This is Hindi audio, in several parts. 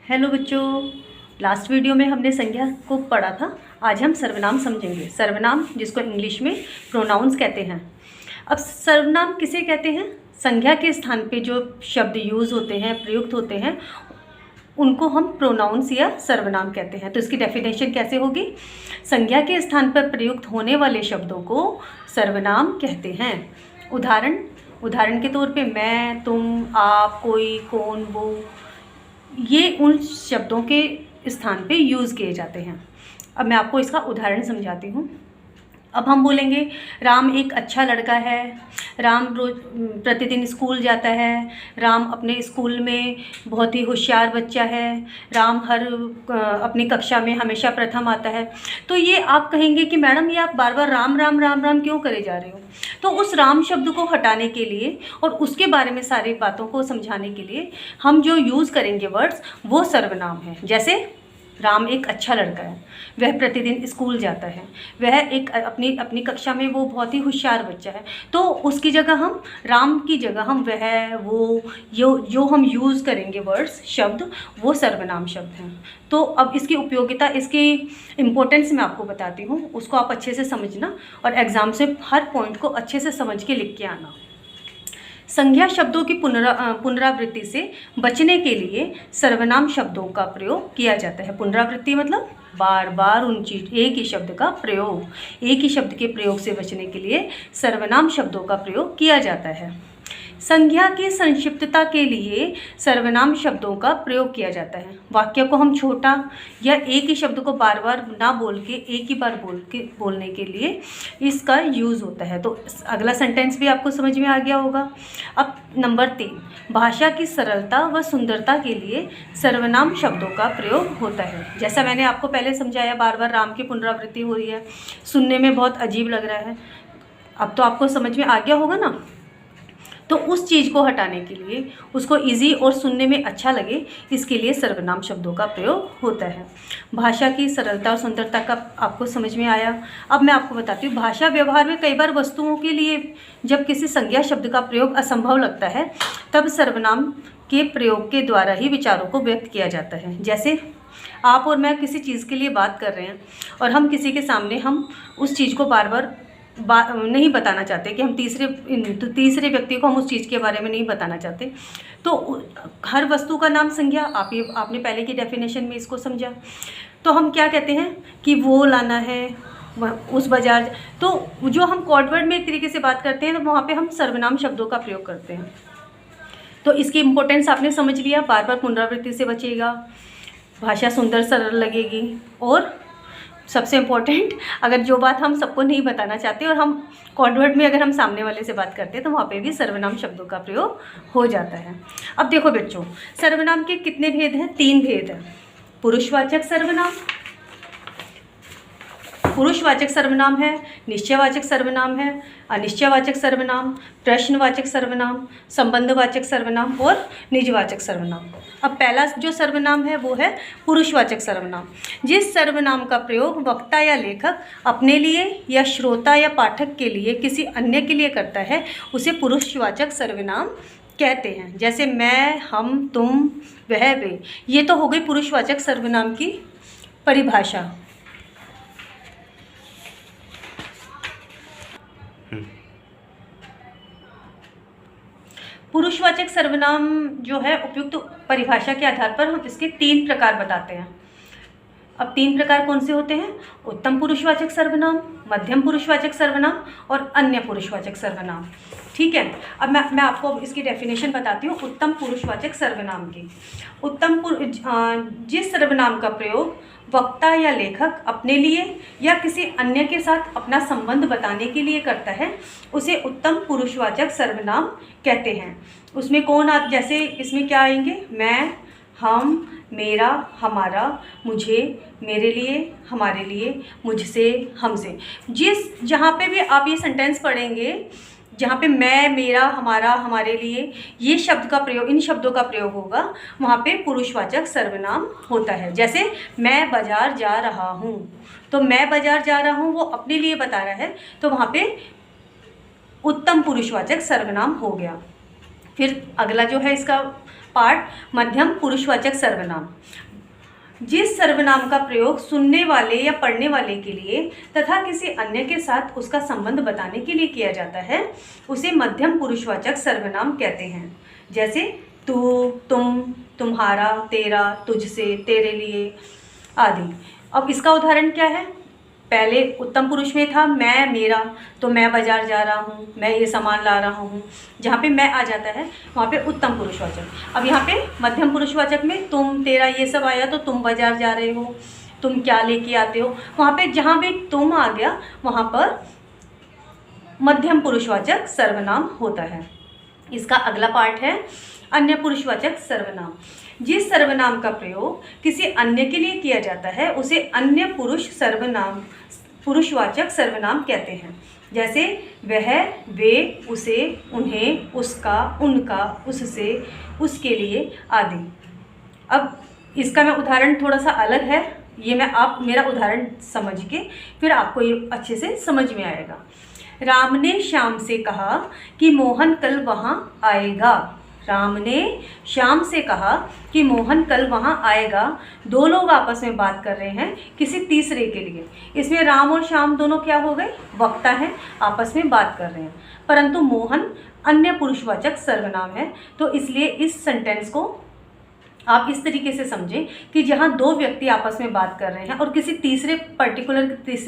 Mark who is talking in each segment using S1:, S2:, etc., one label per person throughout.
S1: हेलो बच्चों, लास्ट वीडियो में हमने संज्ञा को पढ़ा था। आज हम सर्वनाम समझेंगे। सर्वनाम जिसको इंग्लिश में प्रोनाउंस कहते हैं। अब सर्वनाम किसे कहते हैं? संज्ञा के स्थान पे जो शब्द यूज़ होते हैं, प्रयुक्त होते हैं, उनको हम प्रोनाउंस या सर्वनाम कहते हैं। तो इसकी डेफिनेशन कैसे होगी? संज्ञा के स्थान पर प्रयुक्त होने वाले शब्दों को सर्वनाम कहते हैं। उदाहरण के तौर पे मैं, तुम, आप, कोई, कौन, वो, ये उन शब्दों के स्थान पे यूज़ किए जाते हैं। अब मैं आपको इसका उदाहरण समझाती हूँ। अब हम बोलेंगे राम एक अच्छा लड़का है, राम रोज प्रतिदिन स्कूल जाता है, राम अपने स्कूल में बहुत ही होशियार बच्चा है, राम हर अपनी कक्षा में हमेशा प्रथम आता है। तो ये आप कहेंगे कि मैडम ये आप बार बार राम राम राम राम क्यों करे जा रहे हो? तो उस राम शब्द को हटाने के लिए और उसके बारे में सारी बातों को समझाने के लिए हम जो यूज़ करेंगे वर्ड्स, वो सर्वनाम है। जैसे राम एक अच्छा लड़का है, वह प्रतिदिन स्कूल जाता है, वह एक अपनी कक्षा में वो बहुत ही होशियार बच्चा है। तो उसकी जगह हम राम की जगह हम वह, वो, जो हम यूज़ करेंगे वर्ड्स, शब्द, वो सर्वनाम शब्द हैं। तो अब इसकी उपयोगिता, इसकी इम्पोर्टेंस मैं आपको बताती हूँ, उसको आप अच्छे से समझना और एग्ज़ाम से हर पॉइंट को अच्छे से समझ के लिख के आना। संज्ञा शब्दों की पुनरावृत्ति से बचने के लिए सर्वनाम शब्दों का प्रयोग किया जाता है। पुनरावृत्ति मतलब बार बार एक ही शब्द का प्रयोग, एक ही शब्द के प्रयोग से बचने के लिए सर्वनाम शब्दों का प्रयोग किया जाता है। संज्ञा की संक्षिप्तता के लिए सर्वनाम शब्दों का प्रयोग किया जाता है। वाक्य को हम छोटा या एक ही शब्द को बार बार ना बोल के एक ही बार बोलने के लिए इसका यूज़ होता है। तो अगला सेंटेंस भी आपको समझ में आ गया होगा। अब नंबर 3, भाषा की सरलता व सुंदरता के लिए सर्वनाम शब्दों का प्रयोग होता है। जैसा मैंने आपको पहले समझाया, बार बार राम की पुनरावृत्ति हो रही है, सुनने में बहुत अजीब लग रहा है। अब तो आपको समझ में आ गया होगा ना। तो उस चीज़ को हटाने के लिए, उसको इजी और सुनने में अच्छा लगे, इसके लिए सर्वनाम शब्दों का प्रयोग होता है। भाषा की सरलता और सुंदरता का आपको समझ में आया। अब मैं आपको बताती हूँ, भाषा व्यवहार में कई बार वस्तुओं के लिए जब किसी संज्ञा शब्द का प्रयोग असंभव लगता है, तब सर्वनाम के प्रयोग के द्वारा ही विचारों को व्यक्त किया जाता है। जैसे आप और मैं किसी चीज़ के लिए बात कर रहे हैं और हम किसी के सामने हम उस चीज़ को बार बार नहीं बताना चाहते, कि हम तीसरे व्यक्ति को हम उस चीज़ के बारे में नहीं बताना चाहते। तो हर वस्तु का नाम संज्ञा, आपने पहले की डेफिनेशन में इसको समझा। तो हम क्या कहते हैं कि वो लाना है, उस बाजार। तो जो हम कोड वर्ड में एक तरीके से बात करते हैं, तो वहाँ पे हम सर्वनाम शब्दों का प्रयोग करते हैं। तो इसकी इम्पोर्टेंस आपने समझ लिया। बार बार पुनरावृत्ति से बचेगा, भाषा सुंदर सरल लगेगी, और सबसे इम्पोर्टेंट, अगर जो बात हम सबको नहीं बताना चाहते और हम कोड वर्ड में अगर हम सामने वाले से बात करते हैं, तो वहाँ पे भी सर्वनाम शब्दों का प्रयोग हो जाता है। अब देखो बच्चों, सर्वनाम के कितने भेद हैं? 3 भेद हैं। पुरुषवाचक सर्वनाम, पुरुषवाचक सर्वनाम है, निश्चयवाचक सर्वनाम है, अनिश्चयवाचक सर्वनाम, प्रश्नवाचक सर्वनाम, संबंधवाचक सर्वनाम और निजवाचक सर्वनाम। अब पहला जो सर्वनाम है वो है पुरुषवाचक सर्वनाम। जिस सर्वनाम का प्रयोग वक्ता या लेखक अपने लिए या श्रोता या पाठक के लिए किसी अन्य के लिए करता है, उसे पुरुषवाचक सर्वनाम कहते हैं। जैसे मैं, हम, तुम, वह, वे, ये तो हो गई पुरुषवाचक सर्वनाम की परिभाषा। पुरुषवाचक सर्वनाम जो है, उपयुक्त परिभाषा के आधार पर हम इसके 3 प्रकार बताते हैं। अब 3 प्रकार कौन से होते हैं? उत्तम पुरुषवाचक सर्वनाम, मध्यम पुरुषवाचक सर्वनाम और अन्य पुरुषवाचक सर्वनाम। ठीक है। अब मैं आपको इसकी डेफिनेशन बताती हूँ उत्तम पुरुषवाचक सर्वनाम की। जिस सर्वनाम का प्रयोग वक्ता या लेखक अपने लिए या किसी अन्य के साथ अपना संबंध बताने के लिए करता है, उसे उत्तम पुरुषवाचक सर्वनाम कहते हैं। उसमें कौन जैसे इसमें क्या आएंगे? मैं, हम, मेरा, हमारा, मुझे, मेरे लिए, हमारे लिए, मुझसे, हमसे। जहाँ पे भी आप ये सेंटेंस पढ़ेंगे, जहाँ पे मैं, मेरा, हमारा, हमारे लिए, ये शब्द का प्रयोग, इन शब्दों का प्रयोग होगा, वहाँ पे पुरुषवाचक सर्वनाम होता है। जैसे मैं बाजार जा रहा हूँ, तो मैं बाजार जा रहा हूँ वो अपने लिए बता रहा है, तो वहाँ पे उत्तम पुरुषवाचक सर्वनाम हो गया। फिर अगला जो है इसका पार्ट मध्यम पुरुषवाचक सर्वनाम। जिस सर्वनाम का प्रयोग सुनने वाले या पढ़ने वाले के लिए तथा किसी अन्य के साथ उसका संबंध बताने के लिए किया जाता है उसे मध्यम पुरुषवाचक सर्वनाम कहते हैं। जैसे तू, तुम, तुम्हारा, तेरा, तुझसे, तेरे लिए आदि। अब इसका उदाहरण क्या है? पहले उत्तम पुरुष में था मैं, मेरा, तो मैं बाजार जा रहा हूँ, मैं ये सामान ला रहा हूँ। जहाँ पे मैं आ जाता है वहाँ पे उत्तम पुरुषवाचक। अब यहाँ पे मध्यम पुरुषवाचक में तुम, तेरा ये सब आया तो तुम बाजार जा रहे हो, तुम क्या लेके आते हो। वहाँ पे जहाँ भी तुम आ गया वहाँ पर मध्यम पुरुषवाचक सर्वनाम होता है। इसका अगला पार्ट है अन्य पुरुषवाचक सर्वनाम। जिस सर्वनाम का प्रयोग किसी अन्य के लिए किया जाता है उसे अन्य पुरुषवाचक सर्वनाम कहते हैं। जैसे वह, वे, उसे, उन्हें, उसका, उनका, उससे, उसके लिए आदि। अब इसका मैं उदाहरण थोड़ा सा अलग है, ये आप मेरा उदाहरण समझ के फिर आपको ये अच्छे से समझ में आएगा। राम ने श्याम से कहा कि मोहन कल वहाँ आएगा। राम ने श्याम से कहा कि मोहन कल वहाँ आएगा। दो लोग आपस में बात कर रहे हैं किसी तीसरे के लिए। इसमें राम और श्याम दोनों क्या हो गए? वक्ता हैं, आपस में बात कर रहे हैं। परंतु मोहन अन्य पुरुषवाचक सर्वनाम है, तो इसलिए इस सेंटेंस को आप इस तरीके से समझें कि जहाँ दो व्यक्ति आपस में बात कर रहे हैं और किसी तीसरे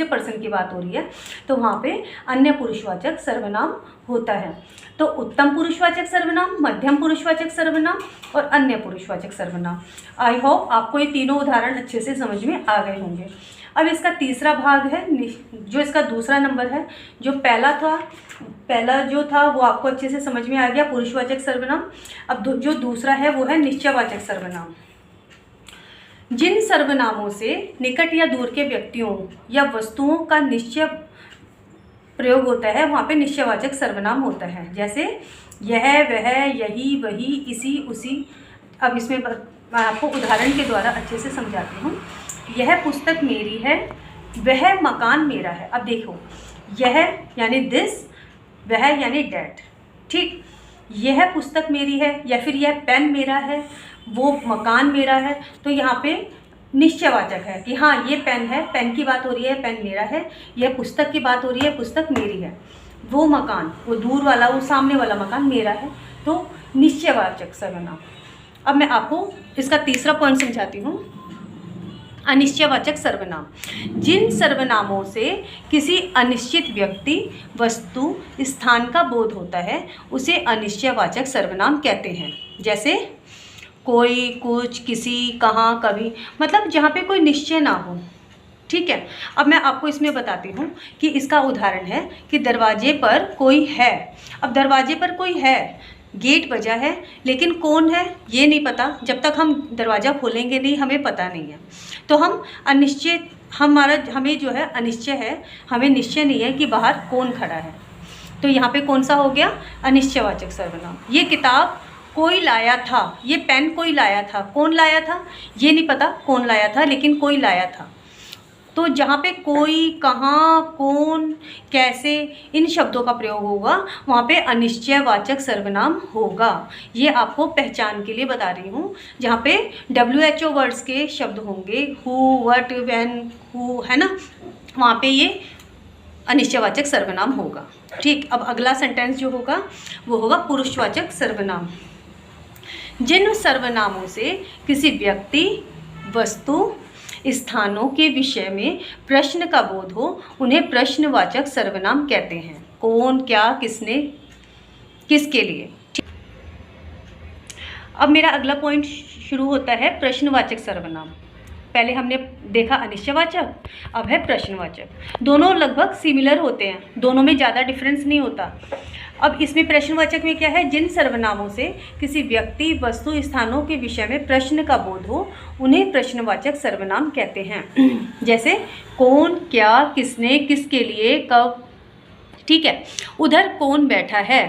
S1: पर्सन की बात हो रही है तो वहाँ पे अन्य पुरुषवाचक सर्वनाम होता है। तो उत्तम पुरुषवाचक सर्वनाम, मध्यम पुरुषवाचक सर्वनाम और अन्य पुरुषवाचक सर्वनाम। आई होप आपको ये तीनों उदाहरण अच्छे से समझ में आ गए होंगे। अब इसका तीसरा भाग है, जो इसका दूसरा नंबर है। जो पहला जो था वो आपको अच्छे से समझ में आ गया, पुरुषवाचक सर्वनाम। अब जो दूसरा है वो है निश्चयवाचक सर्वनाम। जिन सर्वनामों से निकट या दूर के व्यक्तियों या वस्तुओं का निश्चय प्रयोग होता है वहाँ पे निश्चयवाचक सर्वनाम होता है। जैसे यह, वह, यही, वही, इसी, उसी। अब इसमें मैं आपको उदाहरण के द्वारा अच्छे से समझाती हूँ। यह पुस्तक मेरी है, वह मकान मेरा है। अब देखो, यह यानी दिस, वह यानी डैट। ठीक, यह पुस्तक मेरी है या फिर यह पेन मेरा है, वो मकान मेरा है। तो यहाँ पे निश्चयवाचक है कि हाँ ये पेन है, पेन की बात हो रही है, पेन मेरा है। यह पुस्तक की बात हो रही है, पुस्तक मेरी है। वो मकान, वो दूर वाला, वो सामने वाला मकान मेरा है। तो निश्चयवाचक सर्वनाम। अब मैं आपको इसका तीसरा पॉइंट समझाती हूँ, अनिश्चयवाचक सर्वनाम। जिन सर्वनामों से किसी अनिश्चित व्यक्ति, वस्तु, स्थान का बोध होता है उसे अनिश्चयवाचक सर्वनाम कहते हैं। जैसे कोई, कुछ, किसी, कहाँ, कभी, मतलब जहाँ पे कोई निश्चय ना हो। ठीक है, अब मैं आपको इसमें बताती हूँ कि इसका उदाहरण है कि दरवाजे पर कोई है। अब दरवाजे पर कोई है, गेट बजा है, लेकिन कौन है ये नहीं पता। जब तक हम दरवाज़ा खोलेंगे नहीं हमें पता नहीं है। तो हम अनिश्चय, हमें जो है अनिश्चय है, हमें निश्चय नहीं है कि बाहर कौन खड़ा है। तो यहाँ पे कौन सा हो गया? अनिश्चयवाचक सर्वनाम। ये किताब कोई लाया था, ये पेन कोई लाया था, कौन लाया था ये नहीं पता कौन लाया था, लेकिन कोई लाया था। तो जहाँ पे कोई, कहाँ, कौन, कैसे, इन शब्दों का प्रयोग होगा वहाँ पे अनिश्चयवाचक सर्वनाम होगा। ये आपको पहचान के लिए बता रही हूँ। जहाँ पे WHO वर्ड्स के शब्द होंगे, हु, व्हाट, व्हेन, हु, है ना, वहाँ पे ये अनिश्चयवाचक सर्वनाम होगा। ठीक, अब अगला सेंटेंस जो होगा वो होगा पुरुषवाचक सर्वनाम। जिन सर्वनामों से किसी व्यक्ति, वस्तु, स्थानों के विषय में प्रश्न का बोध हो उन्हें प्रश्नवाचक सर्वनाम कहते हैं। कौन, क्या, किसने, किसके लिए। अब मेरा अगला पॉइंट शुरू होता है प्रश्नवाचक सर्वनाम। पहले हमने देखा अनिश्चयवाचक, अब है प्रश्नवाचक। दोनों लगभग सिमिलर होते हैं, दोनों में ज़्यादा डिफरेंस नहीं होता। अब इसमें प्रश्नवाचक में क्या है? जिन सर्वनामों से किसी व्यक्ति, वस्तु, स्थानों के विषय में प्रश्न का बोध हो उन्हें प्रश्नवाचक सर्वनाम कहते हैं। जैसे कौन, क्या, किसने, किसके लिए, कब। ठीक है, उधर कौन बैठा है,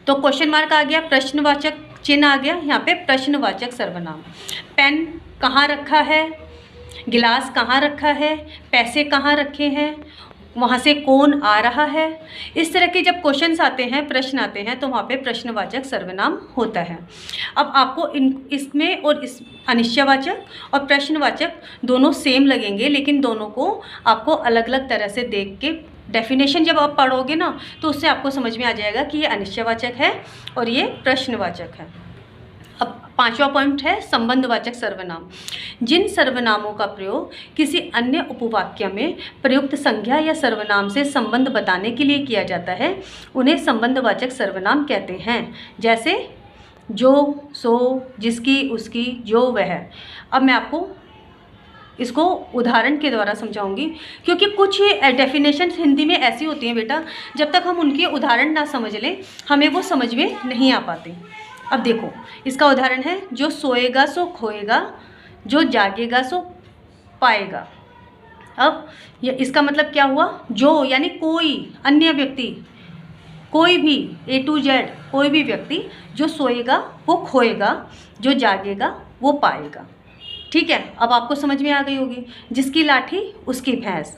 S1: तो क्वेश्चन मार्क आ गया, प्रश्नवाचक चिन्ह आ गया, यहाँ पे प्रश्नवाचक सर्वनाम। पेन कहाँ रखा है, गिलास कहाँ रखा है, पैसे कहाँ रखे हैं, वहाँ से कौन आ रहा है। इस तरह के जब क्वेश्चंस आते हैं, प्रश्न आते हैं, तो वहाँ पे प्रश्नवाचक सर्वनाम होता है। अब आपको इसमें और इस अनिश्चयवाचक और प्रश्नवाचक दोनों सेम लगेंगे, लेकिन दोनों को आपको अलग अलग तरह से देख के डेफिनेशन जब आप पढ़ोगे ना, तो उससे आपको समझ में आ जाएगा कि ये अनिश्चयवाचक है और ये प्रश्नवाचक है। अब 5वां पॉइंट है संबंधवाचक सर्वनाम। जिन सर्वनामों का प्रयोग किसी अन्य उपवाक्य में प्रयुक्त संज्ञा या सर्वनाम से संबंध बताने के लिए किया जाता है, उन्हें संबंधवाचक सर्वनाम कहते हैं। जैसे जो, सो, जिसकी, उसकी, जो, वह। अब मैं आपको इसको उदाहरण के द्वारा समझाऊंगी, क्योंकि कुछ डेफिनेशन हिंदी में ऐसी होती हैं बेटा, जब तक हम उनके उदाहरण ना समझ लें हमें वो समझ में नहीं आ पाते। अब देखो, इसका उदाहरण है, जो सोएगा सो खोएगा, जो जागेगा सो पाएगा। अब ये इसका मतलब क्या हुआ? जो यानी कोई अन्य व्यक्ति, कोई भी A to Z कोई भी व्यक्ति, जो सोएगा वो खोएगा, जो जागेगा वो पाएगा। ठीक है, अब आपको समझ में आ गई होगी। जिसकी लाठी उसकी भैंस,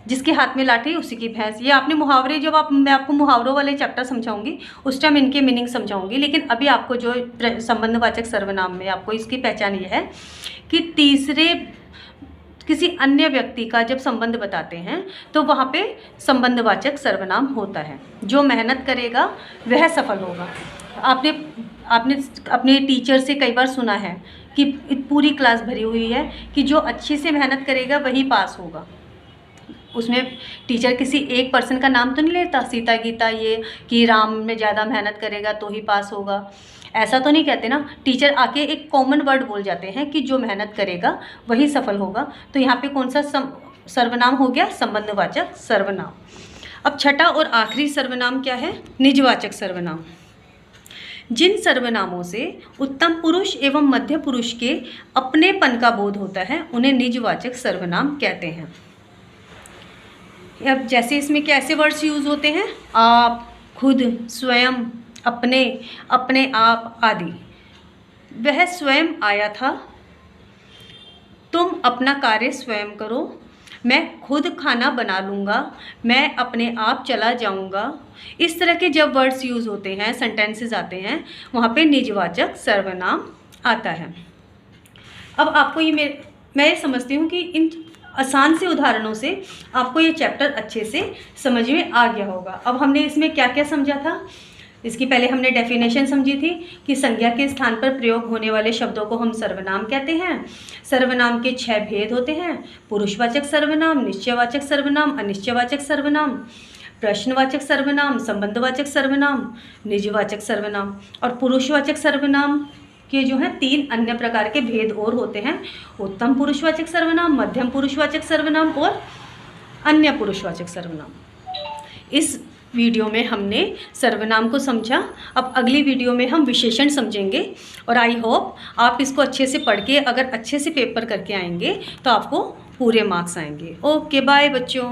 S1: जिसके हाथ में लाठी उसी की भैंस। ये आपने मुहावरे, जब मैं आपको मुहावरों वाले चैप्टर समझाऊंगी उस टाइम इनके मीनिंग समझाऊंगी, लेकिन अभी आपको जो संबंधवाचक सर्वनाम में आपको इसकी पहचान ये है कि तीसरे किसी अन्य व्यक्ति का जब संबंध बताते हैं तो वहाँ पे संबंधवाचक सर्वनाम होता है। जो मेहनत करेगा वह सफल होगा। आपने अपने टीचर से कई बार सुना है कि पूरी क्लास भरी हुई है कि जो अच्छे से मेहनत करेगा वही पास होगा। उसमें टीचर किसी एक पर्सन का नाम तो नहीं लेता, सीता गीता ये कि राम में ज़्यादा मेहनत करेगा तो ही पास होगा, ऐसा तो नहीं कहते ना। टीचर आके एक कॉमन वर्ड बोल जाते हैं कि जो मेहनत करेगा वही सफल होगा। तो यहाँ पे कौन सा सर्वनाम हो गया? संबंधवाचक सर्वनाम। अब छठा और आखिरी सर्वनाम क्या है? निजवाचक सर्वनाम। जिन सर्वनामों से उत्तम पुरुष एवं मध्य पुरुष के अपनेपन का बोध होता है उन्हें निजवाचक सर्वनाम कहते हैं। अब जैसे इसमें कैसे वर्ड्स यूज़ होते हैं? आप, खुद, स्वयं, अपने, अपने आप आदि। वह स्वयं आया था, तुम अपना कार्य स्वयं करो, मैं खुद खाना बना लूँगा, मैं अपने आप चला जाऊँगा। इस तरह के जब वर्ड्स यूज़ होते हैं, सेंटेंसेस आते हैं, वहाँ पे निजवाचक सर्वनाम आता है। अब आपको ये मैं ये समझती हूँ कि इन आसान से उदाहरणों से आपको ये चैप्टर अच्छे से समझ में आ गया होगा। अब हमने इसमें क्या क्या समझा था? इसकी पहले हमने डेफिनेशन समझी थी कि संज्ञा के स्थान पर प्रयोग होने वाले शब्दों को हम सर्वनाम कहते हैं। सर्वनाम के 6 भेद होते हैं: पुरुषवाचक सर्वनाम, निश्चयवाचक सर्वनाम, अनिश्चयवाचक सर्वनाम, प्रश्नवाचक सर्वनाम, संबंधवाचक सर्वनाम, निजवाचक सर्वनाम। और पुरुषवाचक सर्वनाम के जो हैं 3 अन्य प्रकार के भेद और होते हैं: उत्तम पुरुषवाचक सर्वनाम, मध्यम पुरुषवाचक सर्वनाम और अन्य पुरुषवाचक सर्वनाम। इस वीडियो में हमने सर्वनाम को समझा। अब अगली वीडियो में हम विशेषण समझेंगे और आई होप आप इसको अच्छे से पढ़ के अगर अच्छे से पेपर करके आएंगे तो आपको पूरे मार्क्स आएंगे। ओके, बाय बच्चों।